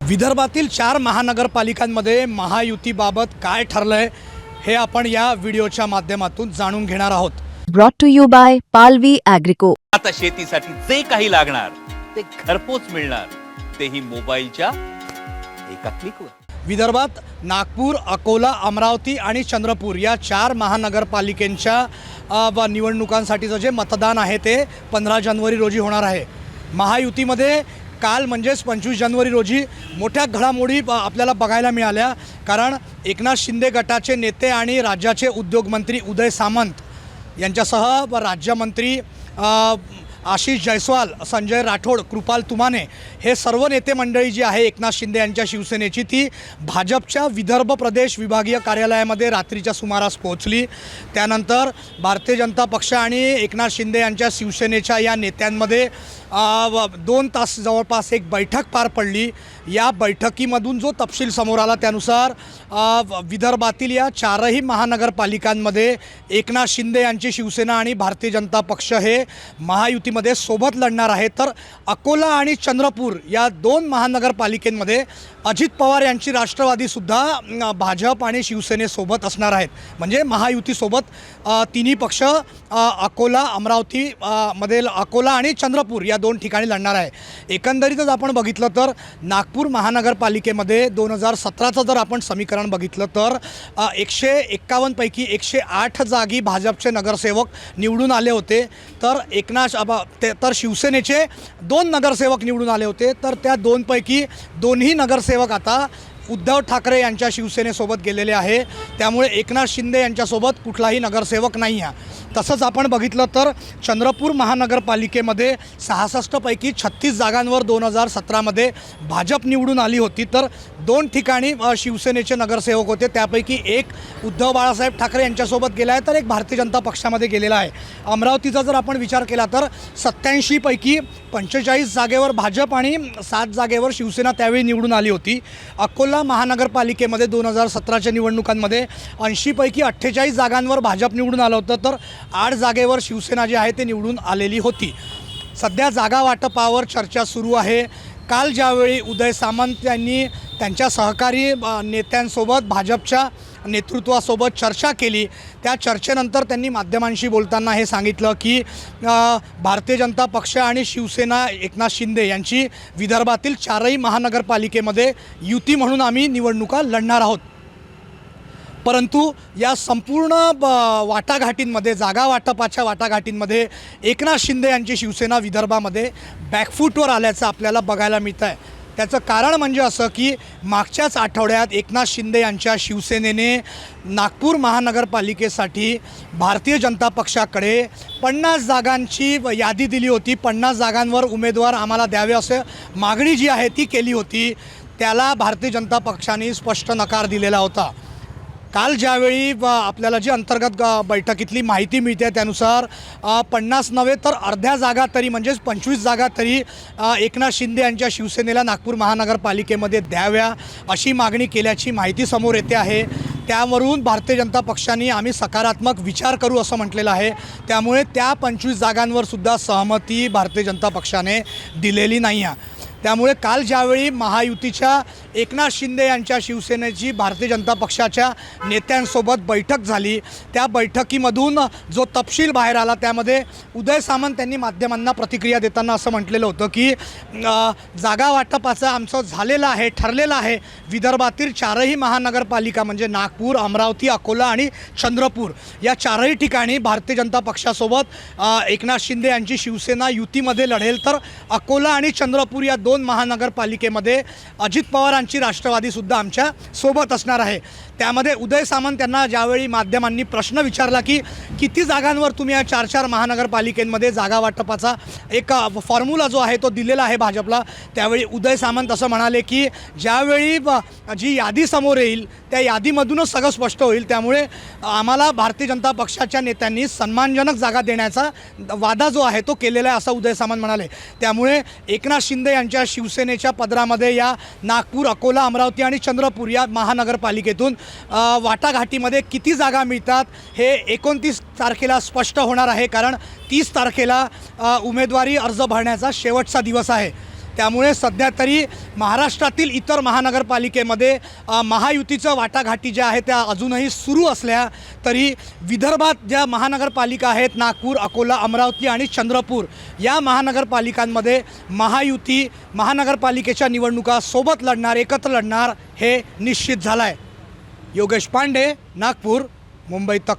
विदर्भातील 4 महानगरपालिकांमध्ये महायुतीबाबत काय ठरलंय हे आपण या व्हिडिओच्या माध्यमातून जाणून घेणार आहोत। Brought to you by Palvi Agrico. आता शेतीसाठी जे काही लागणार ते घरपोच मिळणार, तेही मोबाईलच्या एका क्लिकवर। विदर्भात नागपूर, अकोला, अमरावती आणि चंद्रपूर या 4 महानगरपालिकांच्या निवडणुकांसाठीचं जे मतदान आहे ते 15 जानेवारी रोजी होणार आहे। महायुतीमध्ये काल म्हणजेच 25 जानेवारी रोजी मोठ्या घडामोडी आपल्याला बघायला मिळाल्या, कारण एकनाथ शिंदे गटाचे नेते आणि राज्याचे उद्योगमंत्री उदय सामंत यांच्यासह राज्यमंत्री आशिष जयस्वाल, संजय राठोड, कृपाल तुमाने हे सर्व नेते मंडळी जी आहे एकनाथ शिंदे यांच्या शिवसेनेची ती भाजपच्या विदर्भ प्रदेश विभागीय कार्यालयामध्ये रात्रीच्या सुमारास पोहोचली। त्यानंतर भारतीय जनता पक्ष आणि एकनाथ शिंदे यांच्या शिवसेनेच्या या नेत्यांमध्ये 2 तास जवळपास एक बैठक पार पडली। या बैठकीमधून जो तपशील समोर आला त्यानुसार विदर्भातील या 4ही महानगरपालिकांमध्ये एकनाथ शिंदे यांची शिवसेना आणि भारतीय जनता पक्ष हे महायुतीमध्ये सोबत लढणार आहे, तर अकोला आणि चंद्रपूर या 2 महानगरपालिकेमध्ये अजित पवार यांची राष्ट्रवादीसुद्धा भाजप आणि शिवसेनेसोबत असणार आहेत। म्हणजे महायुतीसोबत तिन्ही पक्ष अकोला, अमरावती मधील अकोला आणि चंद्रपूर या 2 ठिकाणी लढणार आहे। एकंदरीतच आपण बघितलं तर नागपूर महानगरपालिकेमध्ये 2017चं जर आपण समीकरण बघितलं तर 151 पैकी 108 जागी भाजपचे नगरसेवक निवडून आले होते, तर शिवसेनेचे 2 नगरसेवक निवडून आले होते, तर त्या 2 पैकी 2ही नगरसेवक आता उद्धव ठाकरे यांच्या शिवसेनेसोबत गेलेले आहे। त्यामुळे एकनाथ शिंदे यांच्यासोबत कुठलाही नगरसेवक नाही आहे। तसंच आपण बघितलं तर चंद्रपूर महानगरपालिकेमध्ये 66 पैकी 36 जागांवर 2017मध्ये भाजप निवडून आली होती, तर 2 ठिकाणी शिवसेनेचे नगरसेवक होते, त्यापैकी एक उद्धव बाळासाहेब ठाकरे यांच्यासोबत गेला आहे, तर एक भारतीय जनता पक्षामध्ये गेलेला आहे। अमरावतीचा जर आपण विचार केला तर 87 पैकी 45 जागेवर भाजप आणि 7 जागेवर शिवसेना त्यावेळी निवडून आली होती। अकोला महानगरपालिकेमध्ये 2017च्या निवडणुकांमध्ये 80 पैकी 48 जागांवर भाजप निवडून आलं होतं, तर 8 जागेवर शिवसेना जी आहे ते निवडून आलेली होती। सध्या जागा वाटपावर चर्चा सुरू आहे। काल ज्यावेळी उदय सामंत यांनी त्यांच्या सहकारी नेत्यांसोबत भाजपच्या नेतृत्वासोबत चर्चा केली, त्या चर्चेनंतर त्यांनी माध्यमांशी बोलताना हे सांगितलं की भारतीय जनता पक्ष आणि शिवसेना एकनाथ शिंदे यांची विदर्भातील 4ही महानगरपालिकेमध्ये युती म्हणून आम्ही निवडणुका लढणार आहोत। परंतु या संपूर्ण वाटाघाटींमध्ये, जागा वाटपाच्या वाटाघाटींमध्ये एकनाथ शिंदे यांची शिवसेना विदर्भामध्ये बॅकफूटवर आल्याचं आपल्याला बघायला मिळतं आहे। त्याचं कारण म्हणजे असं की मागच्याच आठवड्यात एकनाथ शिंदे यांच्या शिवसेनेने नागपूर महानगरपालिकेसाठी भारतीय जनता पक्षाकडे 50 जागांची यादी दिली होती। 50 जागांवर उमेदवार आम्हाला द्यावे असं मागणी जी आहे ती केली होती, त्याला भारतीय जनता पक्षाने स्पष्ट नकार दिलेला होता। काल ज्यावेळी आपल्याला जी अंतर्गत बैठकीतली माहिती मिळते त्यानुसार 50 नव्हे तर अर्ध्या जागा तरी म्हणजेच 25 जागा तरी एकनाथ शिंदे यांच्या शिवसेनेला नागपूर महानगरपालिकेमध्ये द्याव्या अशी मागणी केल्याची माहिती समोर येते आहे। त्यावरून भारतीय जनता पक्षाने आम्ही सकारात्मक विचार करू असं म्हटलेलं आहे। त्यामुळे त्या 25 जागांवर सुद्धा सहमती भारतीय जनता पक्षाने दिलेली नाही आहे। त्यामुळे काल ज्यावेळी महायुतीच्या एकनाथ शिंदे यांच्या शिवसेनेची भारतीय जनता पक्षाच्या नेत्यांसोबत बैठक झाली, त्या बैठकीमधून जो तपशील बाहेर आला त्यामध्ये उदय सामंत यांनी माध्यमांना प्रतिक्रिया देताना असं म्हटलेलं होतं की जागा वाटपाचं आमचं झालेलं आहे, ठरलेलं आहे। विदर्भातील 4ही महानगरपालिका म्हणजे नागपूर, अमरावती, अकोला आणि चंद्रपूर या 4ही ठिकाणी भारतीय जनता पक्षासोबत एकनाथ शिंदे यांची शिवसेना युतीमध्ये लढेल, तर अकोला आणि चंद्रपूर या 2 महानगरपालिकेमध्ये अजित पवारांची राष्ट्रवादीसुद्धा आमच्या सोबत असणार आहे। त्यामध्ये उदय सामंत यांना ज्यावेळी माध्यमांनी प्रश्न विचारला की किती जागांवर तुम्ही या 4 महानगरपालिकेमध्ये जागा वाटपाचा एक फॉर्म्युला जो आहे तो दिलेला आहे भाजपला, त्यावेळी उदय सामंत असं म्हणाले की ज्यावेळी जी यादी समोर येईल त्या यादीमधूनच सगळं स्पष्ट होईल, त्यामुळे आम्हाला भारतीय जनता पक्षाच्या नेत्यांनी सन्मानजनक जागा देण्याचा वादा जो आहे तो केलेला आहे असं उदय सामंत म्हणाले। त्यामुळे एकनाथ शिंदे यांच्या शिवसेनेच्या पदरामध्ये या नागपूर, अकोला, अमरावती आणि चंद्रपूर या महानगरपालिकेतून वाटाघाटीमध्ये किती जागा मिळतात हे 29 तारखेला स्पष्ट होणार आहे, कारण 30 तारखेला उमेदवारी अर्ज भरण्याचा शेवटचा दिवस आहे। त्यामुळे सध्या तरी महाराष्ट्रातील इतर महानगरपालिकेमध्ये महायुतीचं वाटाघाटी ज्या आहेत त्या अजूनही सुरू असल्या तरी विदर्भात ज्या महानगरपालिका आहेत नागपूर, अकोला, अमरावती आणि चंद्रपूर या महानगरपालिकांमध्ये महायुती महानगरपालिकेच्या निवडणुका सोबत लढणार, एकत्र लढणार हे निश्चित झालं आहे. योगेश पांडे, नागपूर, मुंबई तक.